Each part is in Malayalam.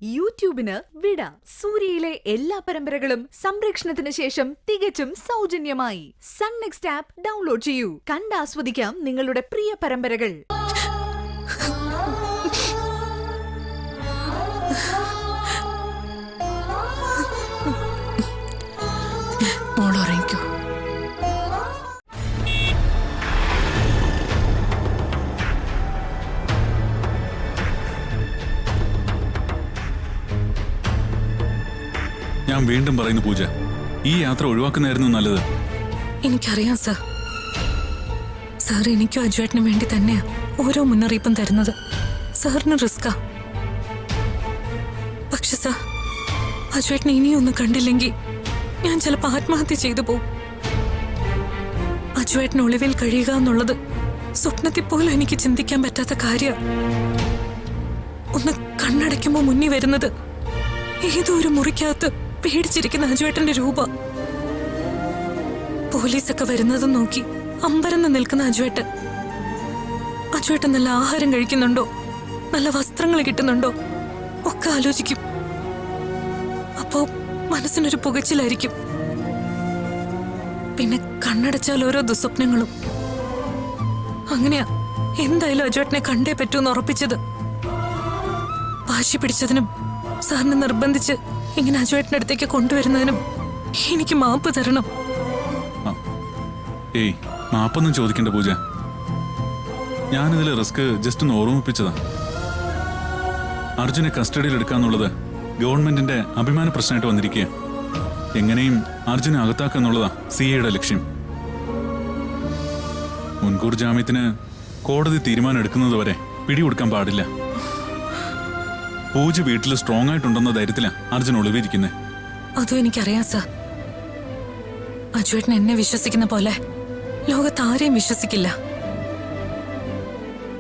യൂട്യൂബിന് വിട. സൂര്യയിലെ എല്ലാ പരമ്പരകളും സംരക്ഷണത്തിന് ശേഷം തികച്ചും സൗജന്യമായി സൺ നെക്സ്റ്റ് ആപ്പ് ഡൗൺലോഡ് ചെയ്യൂ. കണ്ടാസ്വദിക്കാം നിങ്ങളുടെ പ്രിയ പരമ്പരകൾ. ഞാൻ വീണ്ടും പറയുന്നു പൂജ, ഈ യാത്ര ഒഴിവാക്കുന്നതായിരുന്നു നല്ലത്. എനിക്കറിയാം സാർ. സാർ എനിക്കും അജുവേട്ടനും വേണ്ടി തന്നെയാ ഓരോ മുന്നറിയിപ്പും തരുന്നത്. സാറിന് റിസ്കാ. പക്ഷെ സാർ, അജുവേട്ടനെ ഇനിയൊന്നും കണ്ടില്ലെങ്കിൽ ഞാൻ ചിലപ്പോൾ ആത്മഹത്യ ചെയ്തു പോകും. അജുവേട്ടൻ ഒളിവിൽ കഴിയുക എന്നുള്ളത് സ്വപ്നത്തിൽ പോലും എനിക്ക് ചിന്തിക്കാൻ പറ്റാത്ത കാര്യമാണ്. ഒന്ന് കണ്ണടയ്ക്കുമ്പോൾ മുന്നിൽ വരുന്നത് ഏതോ ഒരു മുറിക്കകത്ത് പേടിച്ചിരിക്കുന്ന അജുവേട്ടന്റെ രൂപ. പോലീസൊക്കെ വരുന്നതും നോക്കി അമ്പരന്ന് നിൽക്കുന്ന അജുവേട്ടൻ. അജുവേട്ടൻ നല്ല ആഹാരം കഴിക്കുന്നുണ്ടോ, നല്ല വസ്ത്രങ്ങൾ കിട്ടുന്നുണ്ടോ ഒക്കെ ആലോചിക്കും. അപ്പോ മനസ്സിനൊരു പുകച്ചിലായിരിക്കും. പിന്നെ കണ്ണടച്ചാൽ ഓരോ ദുസ്വപ്നങ്ങളും. അങ്ങനെയാ എന്തായാലും അജുവേട്ടനെ കണ്ടേ പറ്റൂന്ന് ഉറപ്പിച്ചത്. വാശി പിടിച്ചതിനും സാറിനെ നിർബന്ധിച്ച് ഇങ്ങനെ അജുവേട്ടന്റെ അടുത്തേക്ക് കൊണ്ടുവരുന്നതിനും എനിക്ക് മാപ്പ് തരണം. ഏയ്, മാപ്പൊന്നും ചോദിക്കണ്ട പൂജ. ഞാനിതിൽ റിസ്ക് ജസ്റ്റ് ഒന്ന് ഓർമ്മിപ്പിച്ചതാ. അർജുനെ കസ്റ്റഡിയിൽ എടുക്കാന്നുള്ളത് ഗവൺമെന്റിന്റെ അഭിമാന പ്രശ്നമായിട്ട് വന്നിരിക്കുക. എങ്ങനെയും അർജുനെ അകത്താക്കുക എന്നുള്ളതാ സിഐയുടെ ലക്ഷ്യം. മുൻകൂർ ജാമ്യത്തിന് കോടതി തീരുമാനം എടുക്കുന്നതുവരെ പിടികൊടുക്കാൻ പാടില്ല. പൂജ വീട്ടിൽ സ്ട്രോങ് ആയിട്ടുണ്ടെന്ന ധൈര്യത്തിലാ അർജുൻ ഒളിവിരിക്കുന്നത്. അതും എനിക്കറിയാം സാർ. അജുവേട്ടൻ എന്നെ വിശ്വസിക്കുന്ന പോലെ ലോകത്ത് ആരെയും വിശ്വസിക്കില്ല.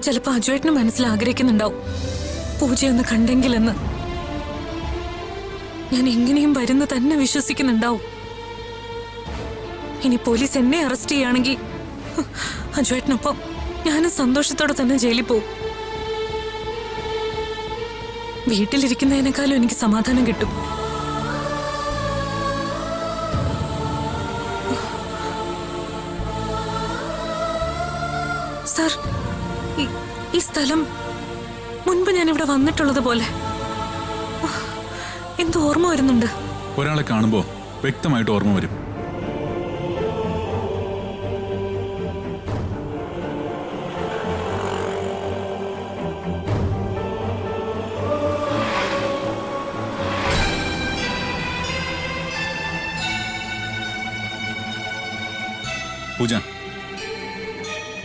ചിലപ്പോ അജുവേട്ടന് മനസ്സിൽ ആഗ്രഹിക്കുന്നുണ്ടാവും പൂജയൊന്ന് കണ്ടെങ്കിലെന്ന്. ഞാൻ എങ്ങനെയും വരുന്ന തന്നെ വിശ്വസിക്കുന്നുണ്ടാവും. ഇനി പോലീസ് എന്നെ അറസ്റ്റ് ചെയ്യുകയാണെങ്കിൽ അജുവേട്ടനൊപ്പം ഞാനും സന്തോഷത്തോടെ തന്നെ ജയിലിൽ പോവും. വീട്ടിലിരിക്കുന്നതിനേക്കാളും എനിക്ക് സമാധാനം കിട്ടും. സാർ, ഈ സ്ഥലം മുൻപ് ഞാൻ ഇവിടെ വന്നിട്ടുള്ളത് പോലെ എന്തോ ഓർമ്മ വരുന്നുണ്ട്. ഒരാളെ കാണുമ്പോ വ്യക്തമായിട്ട് ഓർമ്മ വരും. പൂജ,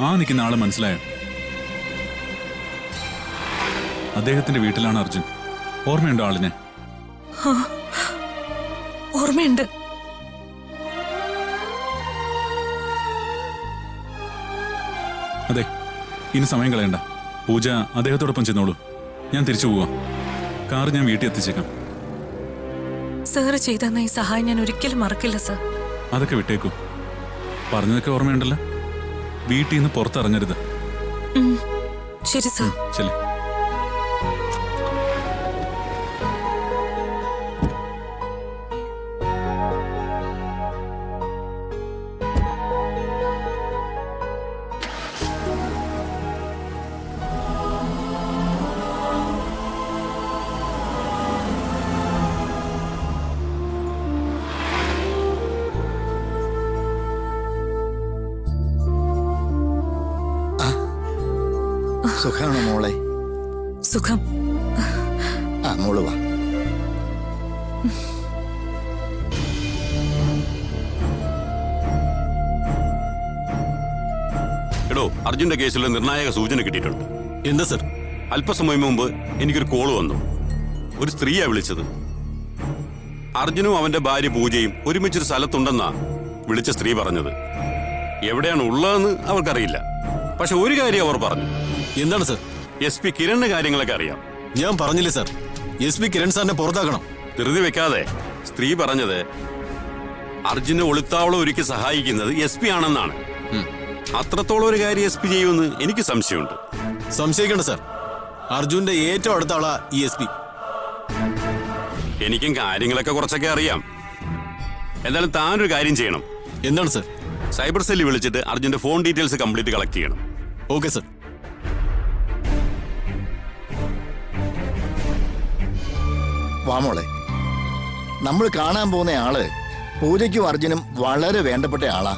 ആ നിൽക്കുന്ന ആളെ മനസ്സിലായോ? അദ്ദേഹത്തിന്റെ വീട്ടിലാണ് അർജുൻ. ഓർമ്മയുണ്ടോ ആളിനെ? ഓർമ്മയുണ്ട്. അതെ, ഇനി സമയം കളയണ്ട. പൂജ അദ്ദേഹത്തോടൊപ്പം ചെന്നോളൂ. ഞാൻ തിരിച്ചു പോവാം. കാർ ഞാൻ വീട്ടിൽ എത്തിച്ചേക്കാം. സാറ് ചെയ്തെന്ന ഈ സഹായം ഞാൻ ഒരിക്കലും മറക്കില്ല സാർ. അതൊക്കെ വിട്ടേക്കൂ. പറഞ്ഞതൊക്കെ ഓർമ്മയുണ്ടല്ലോ. വീട്ടിൽ നിന്ന് പുറത്തിറങ്ങരുത്. ശരി സാർ. ശരി. സുഖാണോ മോളെ? സുഖം. മോള് വാ. എടോ, അർജുന്റെ കേസിൽ നിർണായക സൂചന കിട്ടിയിട്ടുണ്ട്. എന്താ സർ? അല്പസമയം മുമ്പ് എനിക്കൊരു കോള് വന്നു. ഒരു സ്ത്രീയാ വിളിച്ചത്. അർജുനും അവന്റെ ഭാര്യ പൂജയും ഒരുമിച്ചൊരു സ്ഥലത്തുണ്ടെന്നാ വിളിച്ച സ്ത്രീ പറഞ്ഞത്. എവിടെയാണ് ഉള്ളതെന്ന് അവർക്കറിയില്ല. പക്ഷെ ഒരു കാര്യം അവർ പറഞ്ഞു. എന്താണ് സർ? SP കിരണിന്റെ കാര്യങ്ങളൊക്കെ അറിയാം. ഞാൻ പറഞ്ഞില്ലേ സർ, SP കിരൺ സാറിനെ പുറത്താക്കണം. ധൃതി വെക്കാതെ. സ്ത്രീ പറഞ്ഞത് അർജുനെ ഒളിത്താവളം ഒരുക്കി സഹായിക്കുന്നത് SP ആണെന്നാണ്. അത്രത്തോളം ഒരു കാര്യം SP ചെയ്യുമെന്ന് എനിക്ക് സംശയമുണ്ട്. സംശയിക്കണ്ട സർ. അർജുന്റെ ഏറ്റവും അടുത്ത ആളാ ഈ SP. എനിക്കും കാര്യങ്ങളൊക്കെ കുറച്ചൊക്കെ അറിയാം. എന്തായാലും താനൊരു കാര്യം ചെയ്യണം. എന്താണ് സർ? സൈബർ സെല്ലിൽ വിളിച്ചിട്ട് അർജുന്റെ ഫോൺ ഡീറ്റെയിൽസ് കംപ്ലീറ്റ് കളക്ട് ചെയ്യണം. Okay sir. വാമോളെ, നമ്മൾ കാണാൻ പോകുന്ന ആള് പൂജയ്ക്കും അർജുനും വളരെ വേണ്ടപ്പെട്ട ആളാ.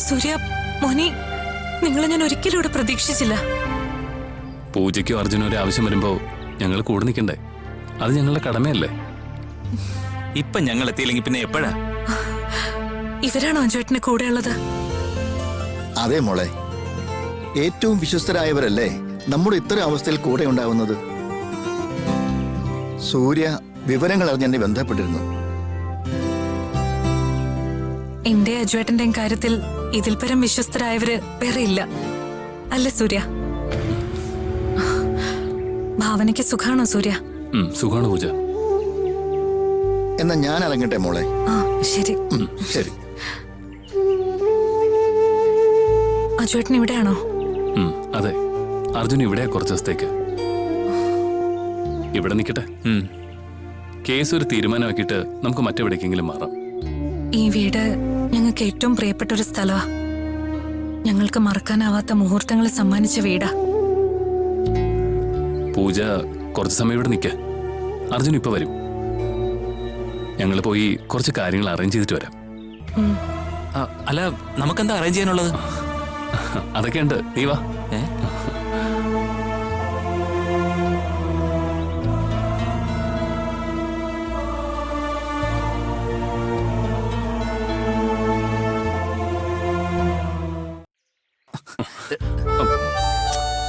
സൂര്യ മോനി, നിങ്ങളെ ഞാൻ ഒരിക്കലും ഇവിടെ പ്രതീക്ഷിച്ചില്ല. പൂജയ്ക്കും അർജുനും ഒരു ആവശ്യം വരുമ്പോ ഞങ്ങൾ കൂടെ നിൽക്കണ്ടേ? അത് ഞങ്ങളുടെ കടമയല്ലേ? ഇപ്പൊ ഞങ്ങൾ എത്തിയില്ലെങ്കിൽ പിന്നെ എപ്പോഴാ? ഇവരാണോ അഞ്ജുവേട്ടന് കൂടെയുള്ളത്? അതെ മോളെ, ഏറ്റവും വിശ്വസ്തരായവരല്ലേ നമ്മുടെ ഇത്തരം അവസ്ഥയിൽ കൂടെ ഉണ്ടാവുന്നത്. സൂര്യ വിവരങ്ങൾ അറിഞ്ഞ് എന്നെ ബന്ധപ്പെട്ടിരുന്നു. എന്റെ അഞ്ജുവേട്ടന്റെയും കാര്യത്തിൽ ഇതിൽ പരം വിശ്വസ്തരായവര് വേറെ ഇല്ല, അല്ലേ സൂര്യ? ഭാവനയ്ക്ക് സുഖാണോ സൂര്യ? സുഖാണ് പൂജ. എന്നാ ഞാൻ ഇറങ്ങട്ടെ മോളെ. ആ ശരി. ശരി. അഞ്ജുവേട്ടൻ ഇവിടെയാണോ? അതെ, അർജുൻ ഇവിടെ കുറച്ച് ദിവസത്തേക്ക് ഇവിടെ നിൽക്കട്ടെ. കേസ് ഒരു തീരുമാനമാക്കിയിട്ട് നമുക്ക് മറ്റെവിടേക്കെങ്കിലും മാറാം. ഈ വീട് ഞങ്ങൾക്ക് ഏറ്റവും പ്രിയപ്പെട്ട ഒരു സ്ഥലമാ. ഞങ്ങൾക്ക് മറക്കാനാവാത്ത മുഹൂർത്തങ്ങൾ സമ്മാനിച്ച വീടാ. പൂജ കുറച്ച് സമയം ഇവിടെ നിൽക്ക. അർജുൻ ഇപ്പൊ വരും. ഞങ്ങൾ പോയി കുറച്ച് കാര്യങ്ങൾ അറേഞ്ച് ചെയ്തിട്ട് വരാം. അല്ല, നമുക്കെന്താ അറേഞ്ച് ചെയ്യാനുള്ളത്? അതൊക്കെ ഉണ്ട്, നീ വാ.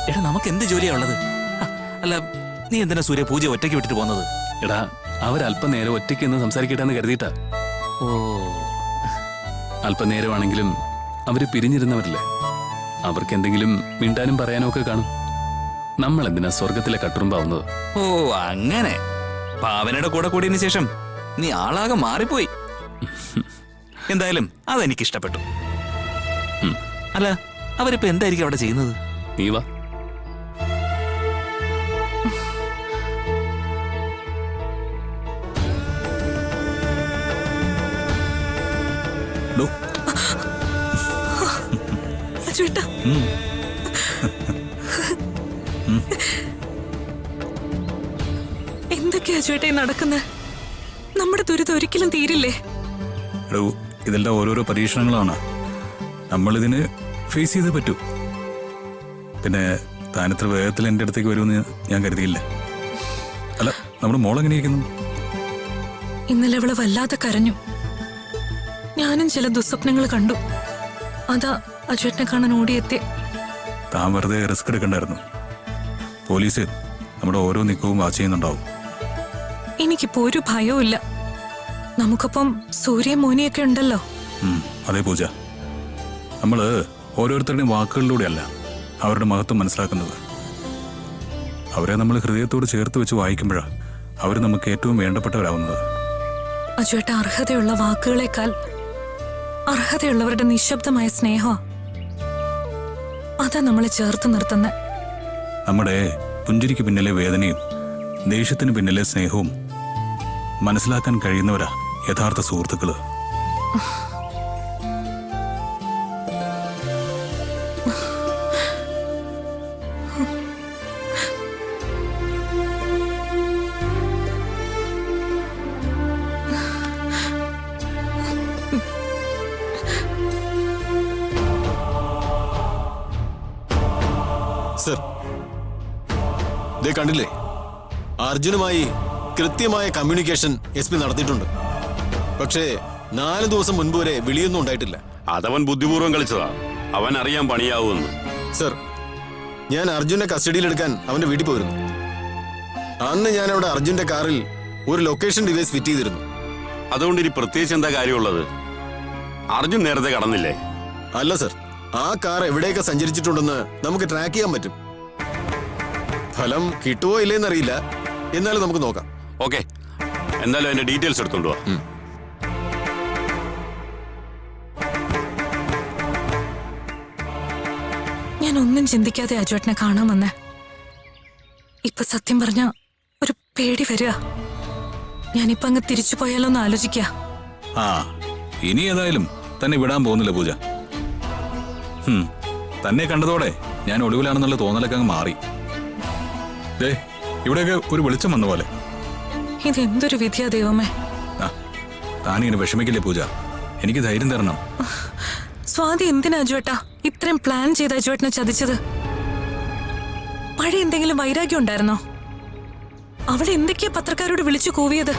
എടാ, നമുക്ക് എന്ത് ജോലിയാ ഉള്ളത്? അല്ല, നീ എന്തിനാ സൂര്യ പൂജ ഒറ്റയ്ക്ക് വിട്ടിട്ട് പോകുന്നത്? എടാ, അവരല്പനേരം ഒറ്റയ്ക്ക് എന്ന് സംസാരിക്കട്ടെ കരുതിയിട്ടാ. ഓ, അല്പനേരമാണെങ്കിലും അവര് പിരിഞ്ഞിരുന്നവരല്ലേ. അവർക്ക് എന്തെങ്കിലും മിണ്ടാനും പറയാനും ഒക്കെ കാണും. നമ്മൾ എന്തിനാ സ്വർഗത്തിലെ കട്ടുറുമ്പാവുന്നത്? ഓ അങ്ങനെ. ഭാവനയുടെ കൂടെ കൂടിയതിനു ശേഷം നീ ആളാകെ മാറിപ്പോയി. എന്തായാലും അതെനിക്ക് ഇഷ്ടപ്പെട്ടു. അല്ല, അവരിപ്പോ എന്തായിരിക്കും അവിടെ ചെയ്യുന്നത്? നീ വാ. അഞ്ജുവേട്ടാ, എന്തൊക്കെയാ അഞ്ജുവേട്ടാ നടക്കുന്നത്? നമ്മുടെ ദുരിതം ഒരിക്കലും തീരില്ലേ? ഇതെല്ലാം ഓരോരോ പരീക്ഷണങ്ങളാണ്. നമ്മളിതിന് ഫേസ് ചെയ്തേ പറ്റൂ. പിന്നെ താനിത്ര വേഗത്തിൽ എൻ്റെ അടുത്തേക്ക് വരുമെന്ന് ഞാൻ കരുതിയില്ല. അല്ല, നമ്മുടെ മോളെങ്ങനെയിരിക്കുന്നു? ഇന്നലെ അവള് വല്ലാതെ കരഞ്ഞു. ഞാനും ചില ദുസ്വപ്നങ്ങൾ കണ്ടു. അതാ അഞ്ജുവേട്ടനെ കാണാൻ ഓടിയെത്തി. താൻ വെറുതെ റിസ്ക് എടുക്കണ്ടായിരുന്നു. പോലീസ് നമ്മുടെ ഓരോ നീക്കവും വാച്ച് ചെയ്യുന്നുണ്ടാവും. എനിക്കിപ്പോ ഒരു ഭയവും ഇല്ല. നമുക്കൊപ്പം സൂര്യ മോനിയൊക്കെ ഉണ്ടല്ലോ. അതേ പൂജ, നമ്മൾ ഓരോരുത്തരുടെയും വാക്കുകളിലൂടെയല്ല അവരുടെ മഹത്വം മനസ്സിലാക്കുന്നത്. അവരെ നമ്മൾ ഹൃദയത്തോട് ചേർത്ത് വെച്ച് വായിക്കുമ്പോഴാണ് അവർ നമുക്ക് ഏറ്റവും വേണ്ടപ്പെട്ടവരാവുന്നത്. അഞ്ജുവേട്ട, അർഹതയുള്ള വാക്കുകളെക്കാൾ അർഹതയുള്ളവരുടെ നിശബ്ദമായ സ്നേഹം അതാ നമ്മളെ ചേർത്ത് നിർത്തുന്ന. നമ്മുടെ പുഞ്ചിരിക്ക് പിന്നിലെ വേദനയും ദേഷ്യത്തിന് പിന്നിലെ സ്നേഹവും മനസ്സിലാക്കാൻ കഴിയുന്നവരാ യഥാർത്ഥ സുഹൃത്തുക്കള്. സർ, ദേ കണ്ടില്ലേ, അർജുനുമായി കൃത്യമായ കമ്മ്യൂണിക്കേഷൻ SP നടത്തിയിട്ടുണ്ട്. പക്ഷേ 4 ദിവസം മുൻപ് വരെ വിളിയൊന്നും ഉണ്ടായിട്ടില്ല. അതവൻ ബുദ്ധിപൂർവ്വം കളിച്ചതാ. അവൻ അറിയാൻ പണിയാവുമെന്ന്. സർ, ഞാൻ അർജുനെ കസ്റ്റഡിയിലെടുക്കാൻ അവന്റെ വീട്ടിൽ പോയിരുന്നു. അന്ന് ഞാൻ അവിടെ അർജുന്റെ കാറിൽ ഒരു ലൊക്കേഷൻ ഡിവൈസ് ഫിറ്റ് ചെയ്തിരുന്നു. അതുകൊണ്ട് ഇനി പ്രത്യേകിച്ച് എന്താ കാര്യമുള്ളത്? അർജുൻ നേരത്തെ കടന്നില്ലേ? അല്ല സർ, ആ കാർ എവിടെയൊക്കെ സഞ്ചരിച്ചിട്ടുണ്ടെന്ന് നമുക്ക് ട്രാക്ക് ചെയ്യാൻ പറ്റും. ഫലം കിട്ടുവോ ഇല്ലേന്നറിയില്ല, എന്നാലും നമുക്ക് നോക്കാം. ഓക്കെ, എന്തായാലും അതിന്റെ ഡീറ്റെയിൽസ് എടുത്തോണ്ട് പോവാ. ഞാൻ ഒന്നും ചിന്തിക്കാതെ അജുവേട്ടനെ കാണാൻ വന്നേ. ഇപ്പൊ സത്യം പറഞ്ഞ ഒരു പേടി വരിക. ഞാനിപ്പോ അങ്ങ് തിരിച്ചു പോയാലോന്ന് ആലോചിക്ക. ആ, ഇനി ഏതായാലും തന്നെ വിടാൻ പോകുന്നില്ല പൂജ. തന്നെ കണ്ടതോടെ ഞാൻ ഒടുവിലാണെന്നുള്ള തോന്നലൊക്കെ അങ്ങ് മാറി. ദേ, ഇവിടെയൊക്കെ ഒരു വെളിച്ചം വന്ന പോലെ. ഇതെന്തൊരു വിധിയാ ദൈവമേ. ആ, താനിങ്ങനെ വിഷമിക്കില്ലേ പൂജ, എനിക്ക് ധൈര്യം തരണം. സ്വാതി എന്തിനാ അജുവേട്ടാ ഇത്രയും പ്ലാൻ ചെയ്ത് അജുവേട്ടനെ ചതിച്ചത്? പഴയ എന്തെങ്കിലും വൈരാഗ്യം ഉണ്ടായിരുന്നോ? അവളെ എന്തൊക്കെയാ പത്രക്കാരോട് വിളിച്ചു കൂവിയത്?